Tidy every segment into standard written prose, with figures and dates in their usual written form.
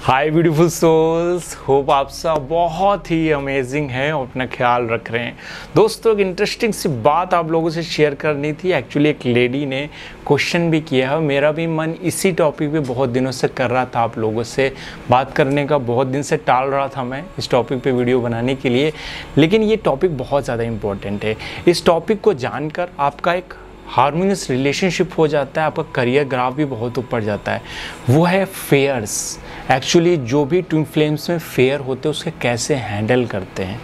हाय beautiful souls, hope आप सब बहुत ही अमेजिंग हैं और अपना ख्याल रख रहे हैं। दोस्तों, एक इंटरेस्टिंग सी बात आप लोगों से शेयर करनी थी। एक्चुअली एक लेडी ने क्वेश्चन भी किया है, मेरा भी मन इसी टॉपिक पे बहुत दिनों से कर रहा था। आप लोगों से बात करने का बहुत दिन से टाल रहा था मैं इस टॉपिक पे वीडियो बनाने के लिए, लेकिन ये टॉपिक बहुत ज़्यादा इम्पोर्टेंट है। इस टॉपिक को जानकर आपका एक हार्मोनियस रिलेशनशिप हो जाता है, आपका करियर ग्राफ भी बहुत ऊपर जाता है। वो है फेयर्स। एक्चुअली जो भी ट्विन फ्लेम्स में फेयर होते हैं उसके कैसे हैंडल करते हैं,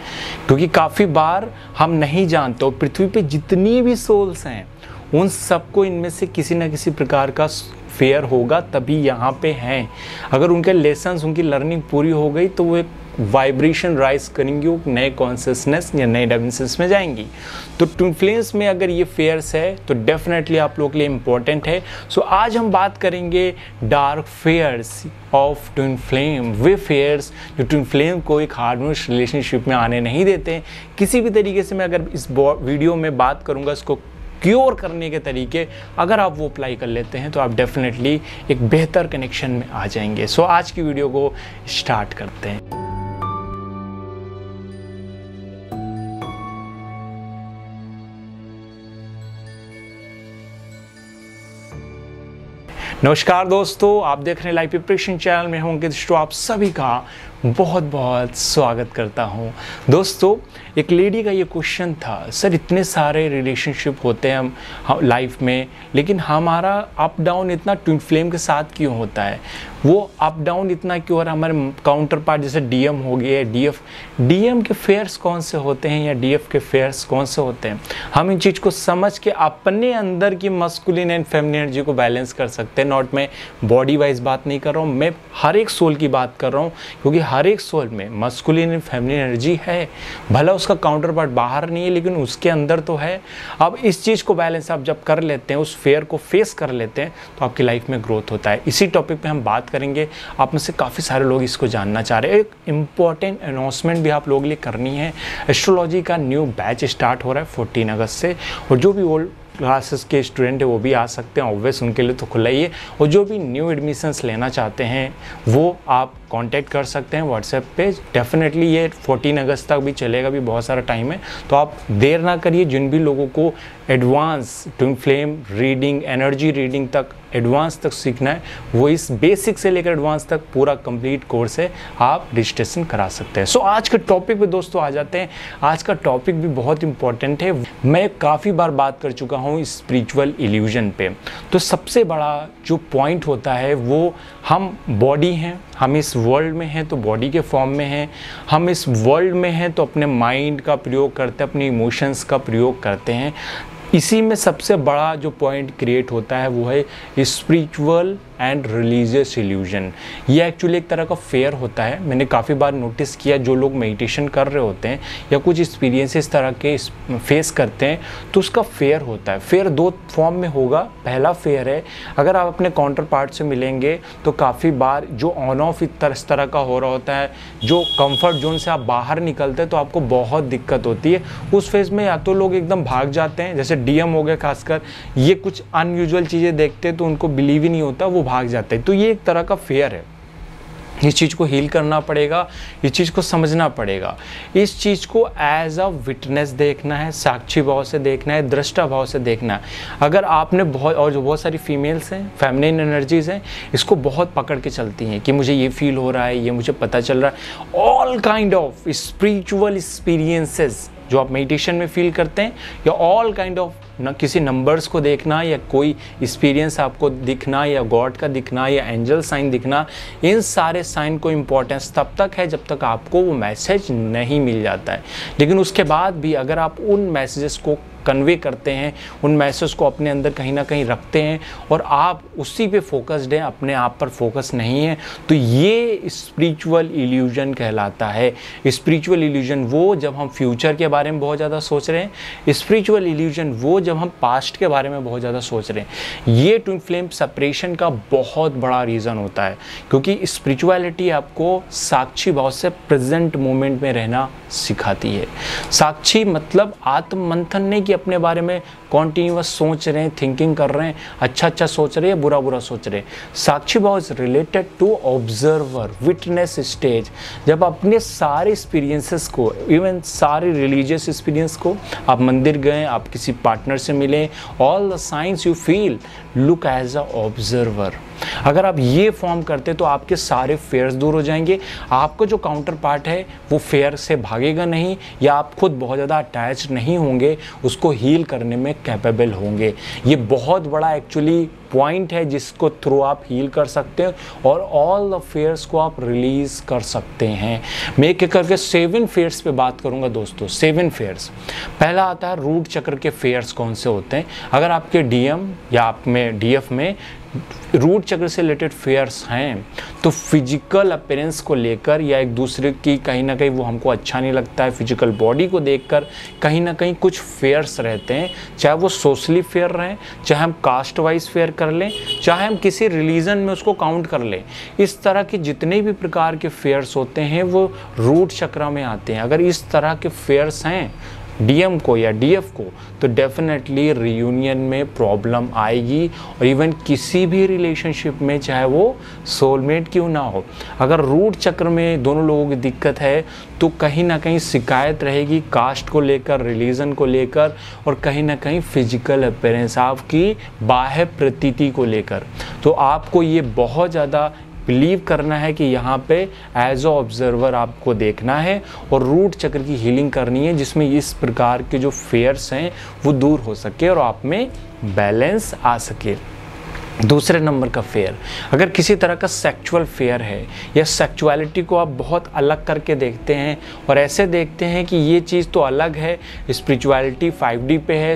क्योंकि काफ़ी बार हम नहीं जानते। और पृथ्वी पे जितनी भी सोल्स हैं उन सबको इनमें से किसी न किसी प्रकार का फेयर होगा, तभी यहाँ पे हैं। अगर उनके लेसन्स, उनकी लर्निंग पूरी हो गई तो वो एक वाइब्रेशन राइज करेंगी, वो नए कॉन्शियसनेस या नए डायमेंशंस में जाएंगी। तो ट्विन फ्लेम्स में अगर ये फेयर्स है तो डेफिनेटली आप लोगों के लिए इम्पोर्टेंट है। सो आज हम बात करेंगे dark fears of twin flame. वे फेयर्स जो ट्विन फ्लेम को एक हार्मोनियस रिलेशनशिप में आने नहीं देते हैं। किसी भी तरीके से मैं अगर इस वीडियो में बात करूँगा इसको क्योर करने के तरीके, अगर आप वो अप्लाई कर लेते हैं तो आप डेफिनेटली एक बेहतर कनेक्शन में आ जाएंगे। सो आज की वीडियो को स्टार्ट करते हैं। नमस्कार दोस्तों, आप देख रहे हैं लाइव प्रिपरेशन चैनल में। हूं अंकित, आप सभी का बहुत बहुत स्वागत करता हूं। दोस्तों, एक लेडी का ये क्वेश्चन था, सर इतने सारे रिलेशनशिप होते हैं हम लाइफ में, लेकिन हमारा अप डाउन इतना ट्विन फ्लेम के साथ क्यों होता है? वो अप डाउन इतना क्यों हो रहा है? हमारे काउंटर पार्ट जैसे डीएम हो गए, डीएम के फेयर्स कौन से होते हैं या डीएफ के फेयर्स कौन से होते हैं? हम इन चीज़ को समझ के अपने अंदर की मस्कुलिन एंड फेमिनिन एनर्जी को बैलेंस कर सकते हैं। नॉट मैं बॉडी वाइज बात नहीं कर रहा हूँ, मैं हर एक सोल की बात कर रहा हूँ, क्योंकि हर एक सोल में मस्कुलिन एंड फेमिनिन एनर्जी है। भला उसका काउंटर पार्ट बाहर नहीं है, लेकिन उसके अंदर तो है। अब इस चीज़ को बैलेंस आप जब कर लेते हैं, उस फेयर को फेस कर लेते हैं, तो आपकी लाइफ में ग्रोथ होता है। इसी टॉपिक पे हम बात करेंगे। आप में से काफ़ी सारे लोग इसको जानना चाह रहे हैं। एक इम्पॉर्टेंट अनाउंसमेंट भी आप लोगों के लिए करनी है। एस्ट्रोलॉजी का न्यू बैच स्टार्ट हो रहा है 14 अगस्त से, और जो भी ओल्ड क्लासेस के स्टूडेंट है वो भी आ सकते हैं। ऑब्वियस उनके लिए तो खुला ही है, और जो भी न्यू एडमिशन्स लेना चाहते हैं वो आप कांटेक्ट कर सकते हैं व्हाट्सएप पे। डेफिनेटली ये 14 अगस्त तक भी चलेगा, भी बहुत सारा टाइम है, तो आप देर ना करिए। जिन भी लोगों को advance twin flame reading, energy reading तक एडवांस तक सीखना है, वो इस बेसिक से लेकर एडवांस तक पूरा कंप्लीट कोर्स है, आप रजिस्ट्रेशन करा सकते हैं। सो आज के टॉपिक पे दोस्तों आ जाते हैं। आज का टॉपिक भी बहुत इंपॉर्टेंट है। मैं काफ़ी बार बात कर चुका हूँ स्पिरिचुअल इल्यूजन पे। तो सबसे बड़ा जो पॉइंट होता है वो, हम बॉडी हैं, हम इस वर्ल्ड में हैं तो बॉडी के फॉर्म में हैं। हम इस वर्ल्ड में हैं तो अपने माइंड का प्रयोग करते हैं, अपने इमोशंस का प्रयोग करते हैं। इसी में सबसे बड़ा जो पॉइंट क्रिएट होता है वो है स्पिरिचुअल एंड रिलीजियस इल्यूजन। ये एक्चुअली एक तरह का फेयर होता है। मैंने काफ़ी बार नोटिस किया, जो लोग मेडिटेशन कर रहे होते हैं या कुछ एक्सपीरियंसेस तरह के फेस करते हैं, तो उसका फेयर होता है। फेयर दो फॉर्म में होगा। पहला फेयर है, अगर आप अपने काउंटर पार्ट से मिलेंगे तो काफ़ी बार जो ऑन ऑफ इस तरह का हो रहा होता है, जो कंफर्ट जोन से आप बाहर निकलते हैं तो आपको बहुत दिक्कत होती है। उस फेज में या तो लोग एकदम भाग जाते हैं, जैसे डीएम हो गया खासकर, ये कुछ अनयूजुअल चीज़ें देखते हैं तो उनको बिलीव ही नहीं होता, वो भाग जाते हैं। तो ये एक तरह का फेयर है। इस चीज़ को हील करना पड़ेगा, इस चीज़ को समझना पड़ेगा, इस चीज़ को एज अ विटनेस देखना है, साक्षी भाव से देखना है, दृष्टा भाव से देखना है। अगर आपने बहुत, और जो बहुत सारी फीमेल्स हैं, फेमिनिन एनर्जीज हैं, इसको बहुत पकड़ के चलती हैं कि मुझे ये फील हो रहा है, ये मुझे पता चल रहा है। All kind of spiritual experiences जो आप मेडिटेशन में फील करते हैं, या ऑल काइंड ऑफ ना किसी नंबर्स को देखना, या कोई एक्सपीरियंस आपको दिखना, या गॉड का दिखना, या एंजल साइन दिखना, इन सारे साइन को इम्पोर्टेंस तब तक है जब तक आपको वो मैसेज नहीं मिल जाता है। लेकिन उसके बाद भी अगर आप उन मैसेजेस को कन्वे करते हैं, उन मैसेज को अपने अंदर कहीं ना कहीं रखते हैं और आप उसी पे फोकस्ड हैं, अपने आप पर फोकस नहीं है, तो ये स्पिरिचुअल इल्यूजन कहलाता है। स्पिरिचुअल इल्यूजन वो जब हम फ्यूचर के बारे में बहुत ज़्यादा सोच रहे हैं, स्पिरिचुअल इल्यूजन वो जब हम पास्ट के बारे में बहुत ज़्यादा सोच रहे हैं। ये ट्विन फ्लेम सेपरेशन का बहुत बड़ा रीज़न होता है, क्योंकि स्पिरिचुअलिटी आपको साक्षी भाव से प्रेजेंट मोमेंट में रहना सिखाती है। साक्षी मतलब आत्म मंथन नहीं कि अपने बारे में कॉन्टिन्यूस सोच रहे हैं, थिंकिंग कर रहे हैं, अच्छा अच्छा सोच रहे हैं, बुरा बुरा सोच रहे हैं। साक्षी भाव is related to observer, witness stage. जब अपने सारे एक्सपीरियंसेस को, इवन सारे रिलीजियस एक्सपीरियंस को, आप मंदिर गए, आप किसी पार्टनर से मिले, all the science you feel, look as a observer. अगर आप ये फॉर्म करते तो आपके सारे फेयर्स दूर हो जाएंगे। आपका जो काउंटर पार्ट है वो फेयर से भागेगा नहीं, या आप खुद बहुत ज़्यादा अटैच नहीं होंगे, उसको हील करने में कैपेबल होंगे। ये बहुत बड़ा एक्चुअली पॉइंट है जिसको थ्रू आप हील कर सकते हैं और ऑल द फेयर्स को आप रिलीज कर सकते हैं। मैं एक एक करके 7 फेयर्स पे बात करूंगा दोस्तों। 7 फेयर्स। पहला आता है रूट चक्र के फेयर्स कौन से होते हैं। अगर आपके डीएम या आप में डीएफ में रूट चक्र से रिलेटेड फेयर्स हैं तो फिजिकल अपीयरेंस को लेकर या एक दूसरे की कहीं ना कहीं वो हमको अच्छा नहीं लगता है, फिजिकल बॉडी को देखकर कहीं ना कहीं कुछ फेयर्स रहते हैं, चाहे वो सोशली फेयर रहें, चाहे हम कास्ट वाइज फेयर कर लें, चाहे हम किसी रिलीजन में उसको काउंट कर लें। इस तरह के जितने भी प्रकार के फेयर्स होते हैं वो रूट चक्र में आते हैं। अगर इस तरह के फेयर्स हैं डीएम को या डीएफ को तो डेफिनेटली रियूनियन में प्रॉब्लम आएगी, और इवन किसी भी रिलेशनशिप में चाहे वो सोलमेट क्यों ना हो, अगर रूट चक्र में दोनों लोगों की दिक्कत है तो कहीं ना कहीं शिकायत रहेगी कास्ट को लेकर, रिलीजन को लेकर, और कहीं ना कहीं फिजिकल अपीयरेंस, आपकी बाह्य प्रतीति को लेकर। तो आपको ये बहुत ज़्यादा बिलीव करना है कि यहाँ पे एज अ ऑब्जर्वर आपको देखना है और रूट चक्र की हीलिंग करनी है, जिसमें इस प्रकार के जो फेयर्स हैं वो दूर हो सके और आप में बैलेंस आ सके। दूसरे नंबर का फेयर, अगर किसी तरह का सेक्सुअल फेयर है या सेक्सुअलिटी को आप बहुत अलग करके देखते हैं और ऐसे देखते हैं कि ये चीज़ तो अलग है, स्पिरिचुअलिटी 5D पे है,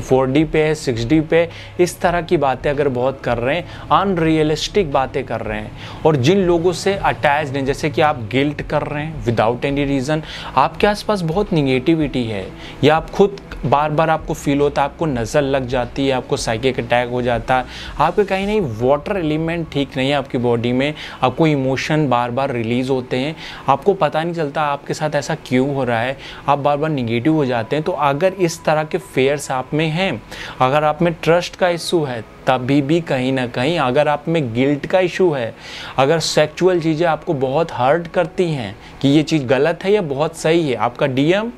4D पे है, 6D पे, इस तरह की बातें अगर बहुत कर रहे हैं, अनरियलिस्टिक बातें कर रहे हैं, और जिन लोगों से अटैच्ड हैं, जैसे कि आप गिल्ट कर रहे हैं विदाउट एनी रीज़न, आपके आसपास बहुत निगेटिविटी है, या आप खुद बार बार आपको फील होता है, आपको नज़र लग जाती है, आपको साइकिक अटैक हो जाता है, आपके कहीं नहीं वाटर एलिमेंट ठीक नहीं है आपकी बॉडी में, आपको इमोशन बार बार रिलीज़ होते हैं, आपको पता नहीं चलता आपके साथ ऐसा क्यों हो रहा है, आप बार बार निगेटिव हो जाते हैं। तो अगर इस तरह के फेयर्स आप में हैं, अगर आप में ट्रस्ट का इशू है, तभी भी कहीं ना कहीं अगर आप में गिल्ट का इशू है, अगर सेक्सुअल चीज़ें आपको बहुत हर्ट करती हैं कि ये चीज़ गलत है या बहुत सही है, आपका डीएम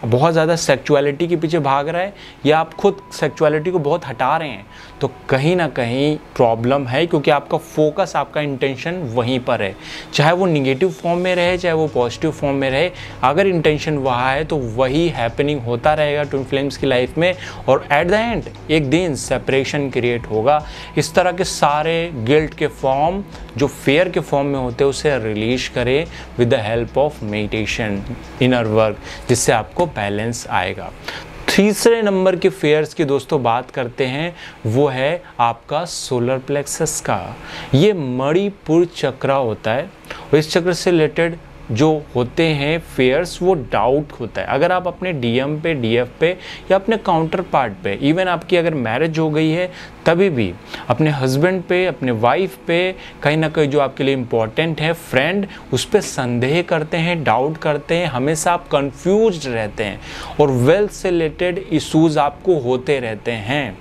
बहुत ज़्यादा सेक्सुअलिटी के पीछे भाग रहा है या आप खुद सेक्सुअलिटी को बहुत हटा रहे हैं, तो कहीं ना कहीं प्रॉब्लम है, क्योंकि आपका फोकस, आपका इंटेंशन वहीं पर है, चाहे वो निगेटिव फॉर्म में रहे चाहे वो पॉजिटिव फॉर्म में रहे, अगर इंटेंशन वहाँ है तो वही हैपनिंग होता रहेगा ट्विन फ्लेम्स की लाइफ में, और एट द एंड एक दिन सेपरेशन क्रिएट होगा। इस तरह के सारे गिल्ट के फॉर्म जो फेयर के फॉर्म में होते हैं उसे रिलीज करें with the help of meditation, inner work, जिससे आपको बैलेंस आएगा। तीसरे नंबर के फेयर्स की दोस्तों बात करते हैं, वो है आपका सोलर प्लेक्सस का। ये मणिपुर चक्र होता है और इस चक्र से रिलेटेड जो होते हैं फेयर्स वो डाउट होता है। अगर आप अपने डीएम पे, डीएफ पे या अपने काउंटर पार्ट पे, इवन आपकी अगर मैरिज हो गई है तभी भी अपने हस्बैंड पे, अपने वाइफ पे, कहीं ना कहीं जो आपके लिए इम्पोर्टेंट है फ्रेंड, उस पर संदेह करते हैं, डाउट करते हैं, हमेशा आप कंफ्यूज्ड रहते हैं और वेल्थ से रिलेटेड इश्यूज आपको होते रहते हैं,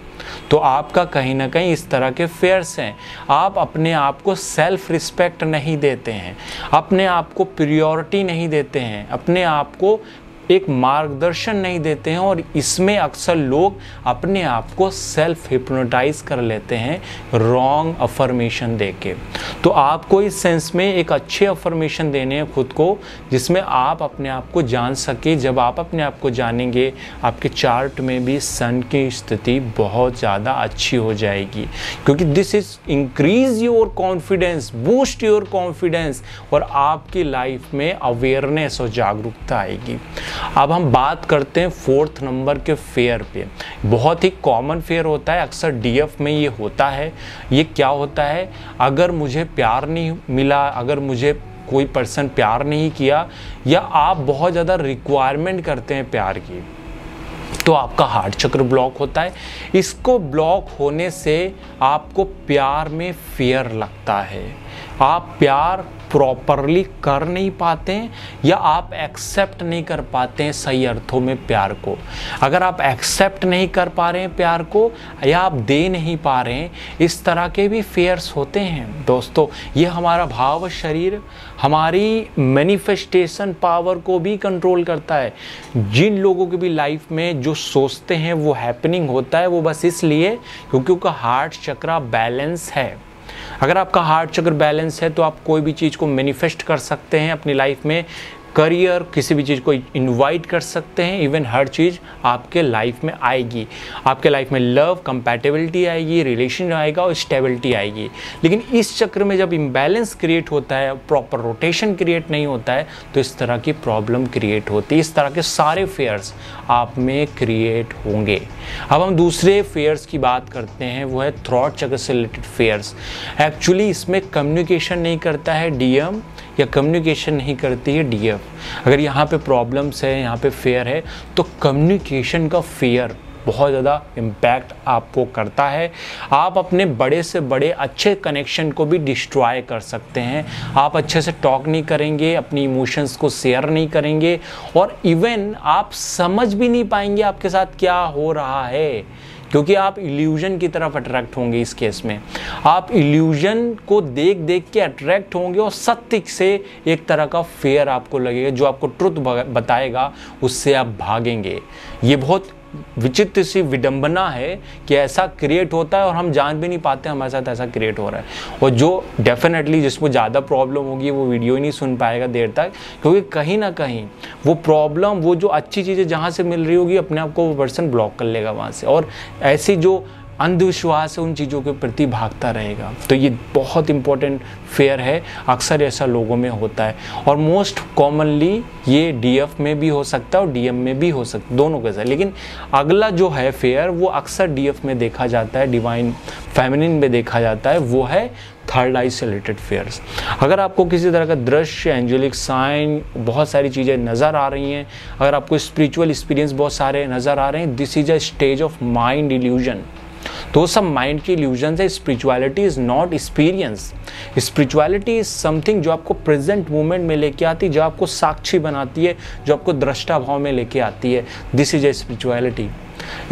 तो आपका कहीं ना कहीं इस तरह के फेयर्स हैं। आप अपने आप को सेल्फ रिस्पेक्ट नहीं देते हैं, अपने आप को प्रायोरिटी नहीं देते हैं, अपने आप को एक मार्गदर्शन नहीं देते हैं, और इसमें अक्सर लोग अपने आप को सेल्फ हिप्नोटाइज कर लेते हैं रॉन्ग अफर्मेशन देके। तो आपको इस सेंस में एक अच्छे अफर्मेशन देने हैं खुद को, जिसमें आप अपने आप को जान सके। जब आप अपने आप को जानेंगे, आपके चार्ट में भी सन की स्थिति बहुत ज़्यादा अच्छी हो जाएगी, क्योंकि this is increase your confidence, boost your confidence, और आपकी लाइफ में अवेयरनेस और जागरूकता आएगी। अब हम बात करते हैं 4th नंबर के फेयर पे। बहुत ही कॉमन फेयर होता है, अक्सर डीएफ में ये होता है। ये क्या होता है, अगर मुझे प्यार नहीं मिला, अगर मुझे कोई पर्सन प्यार नहीं किया, या आप बहुत ज़्यादा रिक्वायरमेंट करते हैं प्यार की, तो आपका हार्ट चक्र ब्लॉक होता है। इसको ब्लॉक होने से आपको प्यार में फियर लगता है, आप प्यार प्रॉपरली कर नहीं पाते हैं या आप एक्सेप्ट नहीं कर पाते हैं सही अर्थों में प्यार को। अगर आप एक्सेप्ट नहीं कर पा रहे हैं प्यार को या आप दे नहीं पा रहे हैं, इस तरह के भी फेयर्स होते हैं दोस्तों। ये हमारा भाव शरीर, हमारी मैनिफेस्टेशन पावर को भी कंट्रोल करता है। जिन लोगों की भी लाइफ में जो सोचते हैं वो हैपनिंग होता है, वो बस इसलिए क्योंकि उनका हार्ट चक्र बैलेंस है। अगर आपका हार्ट चक्र बैलेंस है तो आप कोई भी चीज़ को मैनिफेस्ट कर सकते हैं अपनी लाइफ में। करियर, किसी भी चीज़ को इनवाइट कर सकते हैं, इवन हर चीज़ आपके लाइफ में आएगी। आपके लाइफ में लव, कंपैटिबिलिटी आएगी, रिलेशन आएगा और स्टेबिलिटी आएगी। लेकिन इस चक्र में जब इम्बैलेंस क्रिएट होता है, प्रॉपर रोटेशन क्रिएट नहीं होता है, तो इस तरह की प्रॉब्लम क्रिएट होती है। इस तरह के सारे फेयर्स आप में क्रिएट होंगे। अब हम दूसरे फेयर्स की बात करते हैं, वो है थ्रॉट चक्र से रिलेटेड फेयर्स। एक्चुअली इसमें कम्युनिकेशन नहीं करता है डीएम या कम्युनिकेशन नहीं करती है डीएफ। अगर यहाँ पे प्रॉब्लम्स है, यहाँ पे फेयर है, तो कम्युनिकेशन का फेयर बहुत ज़्यादा इम्पैक्ट आपको करता है। आप अपने बड़े से बड़े अच्छे कनेक्शन को भी डिस्ट्रॉय कर सकते हैं। आप अच्छे से टॉक नहीं करेंगे, अपनी इमोशंस को शेयर नहीं करेंगे और इवन आप समझ भी नहीं पाएंगे आपके साथ क्या हो रहा है, क्योंकि आप इल्यूजन की तरफ अट्रैक्ट होंगे। इस केस में आप इल्यूजन को देख देख के अट्रैक्ट होंगे और सत्य से एक तरह का फेयर आपको लगेगा, जो आपको ट्रुथ बताएगा, उससे आप भागेंगे। ये बहुत विचित्र सी विडंबना है कि ऐसा क्रिएट होता है और हम जान भी नहीं पाते हमारे साथ ऐसा क्रिएट हो रहा है। और जो डेफिनेटली जिसको ज़्यादा प्रॉब्लम होगी वो वीडियो ही नहीं सुन पाएगा देर तक, क्योंकि कहीं ना कहीं वो प्रॉब्लम, वो जो अच्छी चीज़ें जहाँ से मिल रही होगी, अपने आप को वो पर्सन ब्लॉक कर लेगा वहाँ से, और ऐसी जो अंधविश्वास है उन चीज़ों के प्रति भागता रहेगा। तो ये बहुत इंपॉर्टेंट फेयर है, अक्सर ऐसा लोगों में होता है और मोस्ट कॉमनली ये डीएफ में भी हो सकता है और डीएम में भी हो सकता है, दोनों के साथ। लेकिन अगला जो है फेयर वो अक्सर डीएफ में देखा जाता है, डिवाइन फेमिनिन में देखा जाता है, वो है थर्ड आई से रिलेटेड फेयर्स। अगर आपको किसी तरह का दृश्य, एंजेलिक साइन, बहुत सारी चीज़ें नज़र आ रही हैं, अगर आपको स्पिरिचुअल एक्सपीरियंस बहुत सारे नज़र आ रहे हैं, this is a stage of mind illusion. तो सब माइंड की इल्यूजन है। Spirituality is not experience. Spirituality is something जो आपको प्रेजेंट मोमेंट में लेके आती है, जो आपको साक्षी बनाती है, जो आपको दृष्टा भाव में लेके आती है। This is a spirituality.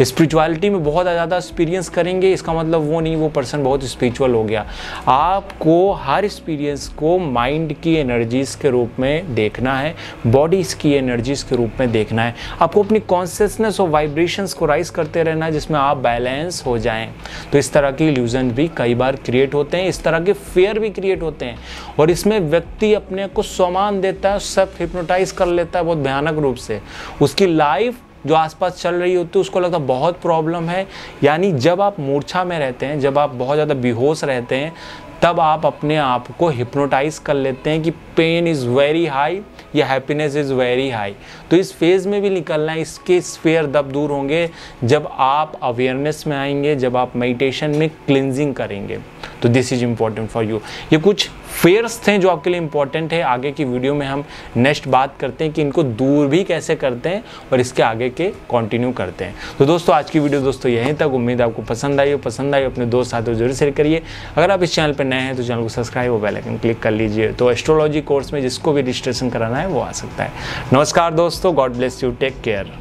Spirituality में बहुत ज़्यादा एक्सपीरियंस करेंगे, इसका मतलब वो नहीं वो पर्सन बहुत स्पिरिचुअल हो गया। आपको हर एक्सपीरियंस को माइंड की एनर्जीज़ के रूप में देखना है, बॉडीज़ की एनर्जीज़ के रूप में देखना है। आपको अपनी कॉन्शियसनेस और वाइब्रेशंस को राइज करते रहना है, जिसमें आप बैलेंस हो जाएं। तो इस तरह की इल्यूजन भी कई बार क्रिएट होते हैं, इस तरह के फेयर भी क्रिएट होते हैं और इसमें व्यक्ति अपने को सम्मान देता है, सेल्फ हिप्नोटाइज कर लेता है बहुत भयानक रूप से। उसकी लाइफ जो आसपास चल रही होती है उसको लगता है बहुत प्रॉब्लम है। यानी जब आप मूर्छा में रहते हैं, जब आप बहुत ज़्यादा बेहोश रहते हैं, तब आप अपने आप को हिप्नोटाइज कर लेते हैं कि पेन इज़ वेरी हाई या हैप्पीनेस इज़ वेरी हाई। तो इस फेज़ में भी निकलना है। इसके फेयर तब दूर होंगे जब आप अवेयरनेस में आएंगे, जब आप मेडिटेशन में क्लिनजिंग करेंगे। तो this is important for you. ये कुछ फेयर्स थे जो आपके लिए इम्पॉर्टेंट है। आगे की वीडियो में हम नेक्स्ट बात करते हैं कि इनको दूर भी कैसे करते हैं और इसके आगे के कंटिन्यू करते हैं। तो दोस्तों आज की वीडियो दोस्तों यहीं तक। उम्मीद है आपको पसंद आई अपने दोस्त साथियों जरूर शेयर करिए। अगर आप इस चैनल पर नए हैं तो चैनल को सब्सक्राइब और बेल आइकन क्लिक कर लीजिए। तो एस्ट्रोलॉजी कोर्स में जिसको भी रजिस्ट्रेशन कराना है वो आ सकता है। नमस्कार दोस्तों, God bless you, take care.